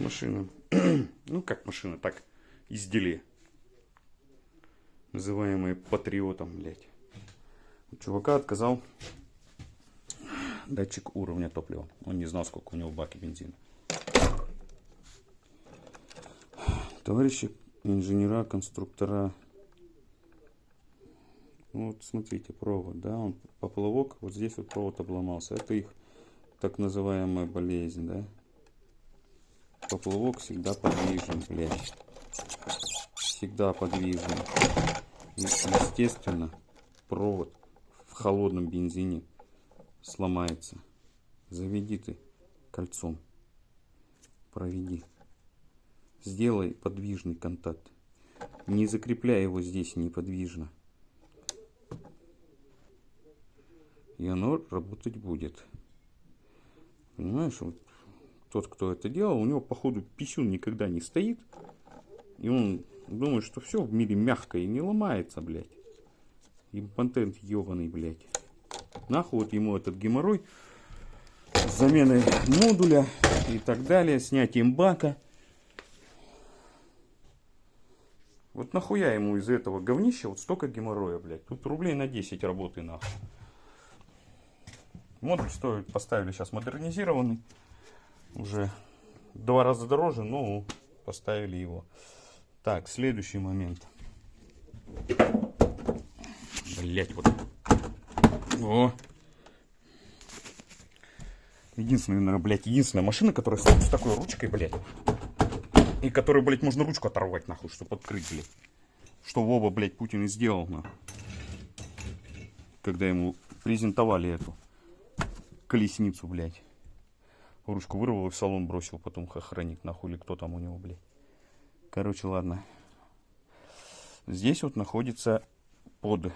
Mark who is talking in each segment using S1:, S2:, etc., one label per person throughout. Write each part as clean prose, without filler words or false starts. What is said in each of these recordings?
S1: машина. Ну, как машина, так, изделие. Называемое патриотом, блядь. У чувака отказал датчик уровня топлива. Он не знал, сколько у него в баке бензина. Товарищи инженера, конструктора. Вот смотрите, провод, да, он поплавок, вот здесь вот провод обломался. Это их так называемая болезнь, да. Поплавок всегда подвижен, блядь. Всегда подвижен. Естественно, провод в холодном бензине сломается. Заведи ты кольцом. Проведи. Сделай подвижный контакт. Не закрепляй его здесь неподвижно. И оно работать будет. Понимаешь, вот тот, кто это делал, у него, походу, писюн никогда не стоит. И он думает, что все в мире мягкое и не ломается, блядь. Импотент ебаный, блядь. Нахуй вот ему этот геморрой с заменой модуля и так далее, снятием бака. Вот нахуя ему из-за этого говнища вот столько геморроя, блядь. Тут рублей на 10 работы, нахуй. Модуль стоит, поставили сейчас модернизированный. Уже в 2 раза дороже, но поставили его. Так, следующий момент. Блять, вот. О. Единственная, наверное, блядь, единственная машина, которая стоит с такой ручкой, блядь. И которую, блядь, можно ручку оторвать, нахуй, чтобы открыть, блядь. Что Вова, блядь, Путин и сделал, нахуй. Когда ему презентовали эту колесницу, блядь. Ручку вырвал и в салон бросил, потом охранник, нахуй, или кто там у него, блядь. Короче, ладно. Здесь вот находится под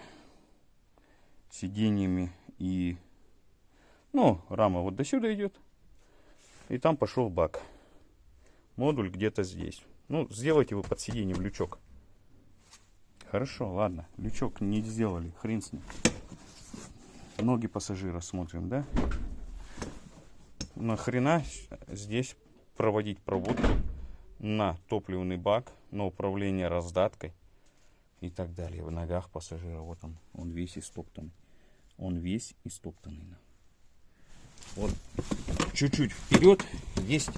S1: сиденьями и... Ну, рама вот до сюда идет. И там пошел бак. Модуль где-то здесь. Ну, сделайте вы под сиденьем лючок. Хорошо, ладно. Лючок не сделали. Хрен с ним. Ноги пассажира смотрим, да? Нахрена здесь проводить проводку на топливный бак, на управление раздаткой и так далее. В ногах пассажира. Вот он весь истоптанный. Он весь истоптанный. Вот чуть-чуть вперед есть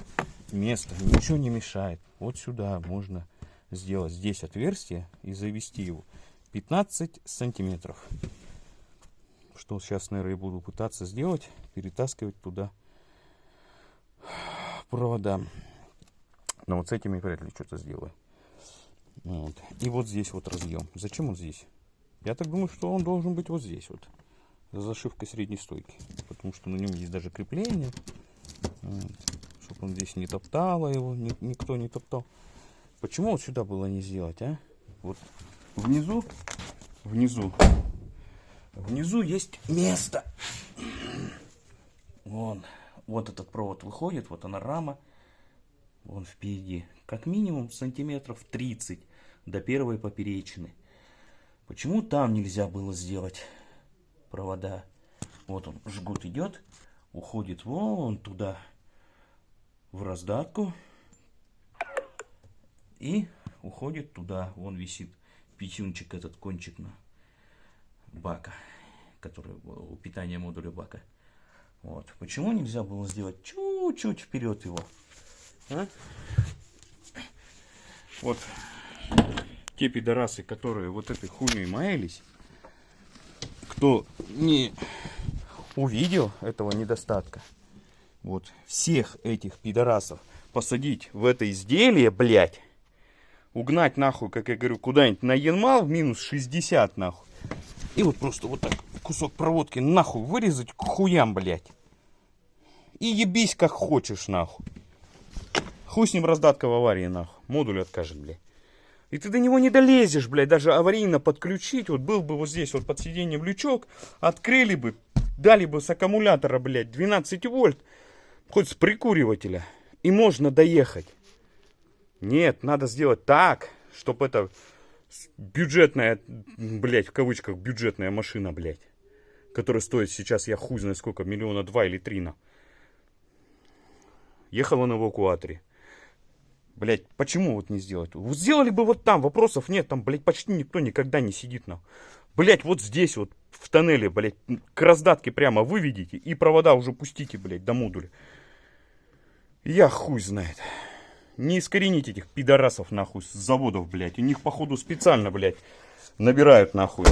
S1: место. Ничего не мешает. Вот сюда можно сделать здесь отверстие и завести его 15 сантиметров. Что сейчас, наверное, я буду пытаться сделать. Перетаскивать туда провода. Но вот с этими вряд ли что-то сделаю. Вот. И вот здесь вот разъем. Зачем он здесь? Я так думаю, что он должен быть вот здесь вот. За зашивкой средней стойки. Потому что на нем есть даже крепление. Вот. Чтобы он здесь не топтало его. Никто не топтал. Почему вот сюда было не сделать, а? Вот внизу есть место. Вон. Вот этот провод выходит, вот она рама, вон впереди. Как минимум сантиметров 30 до первой поперечины. Почему там нельзя было сделать провода? Вот он, жгут идет, уходит вон туда, в раздатку. И уходит туда, вон висит писюнчик, этот кончик на бака, который у питания модуля бака. Вот. Почему нельзя было сделать чуть-чуть вперед его? А? Вот те пидорасы, которые вот этой хуйней маялись, кто не увидел этого недостатка, вот всех этих пидорасов посадить в это изделие, блядь, угнать нахуй, как я говорю, куда-нибудь на Янмал в минус 60 нахуй. И вот просто вот так кусок проводки нахуй вырезать к хуям, блядь. И ебись как хочешь, нахуй. Хуй с ним раздатка в аварии, нахуй. Модуль откажет, блядь. И ты до него не долезешь, блядь. Даже аварийно подключить. Вот был бы вот здесь вот под сиденьем лючок. Открыли бы. Дали бы с аккумулятора, блядь, 12 вольт. Хоть с прикуривателя. И можно доехать. Нет, надо сделать так, чтобы это бюджетная, блядь, в кавычках, бюджетная машина, блядь. Которая стоит сейчас, я хуй знаю сколько, 1,2 или 3 миллиона. Ехала на эвакуаторе. Блять, почему вот не сделать? Вот сделали бы вот там, вопросов нет, там, блять, почти никто никогда не сидит, нахуй. Блять, вот здесь вот, в тоннеле, блять, к раздатке прямо выведите и провода уже пустите, блять, до модуля. Я хуй знает. Не искоренить этих пидорасов, нахуй, с заводов, блять. У них, походу, специально, блять, набирают, нахуй.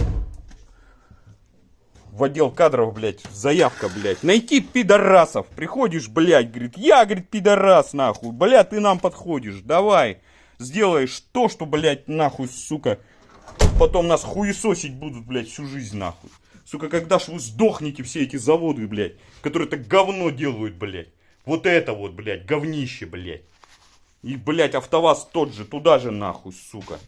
S1: В отдел кадров, блядь, заявка, блядь. Найти пидорасов. Приходишь, блядь, говорит, я, говорит, пидорас, нахуй. Блядь, ты нам подходишь, давай. Сделаешь то, что, блядь, нахуй, сука. Потом нас хуесосить будут, блядь, всю жизнь, нахуй. Сука, когда ж вы сдохнете все эти заводы, блядь, которые так говно делают, блядь. Вот это вот, блядь, говнище, блядь. И, блядь, АвтоВАЗ тот же, туда же, нахуй, сука.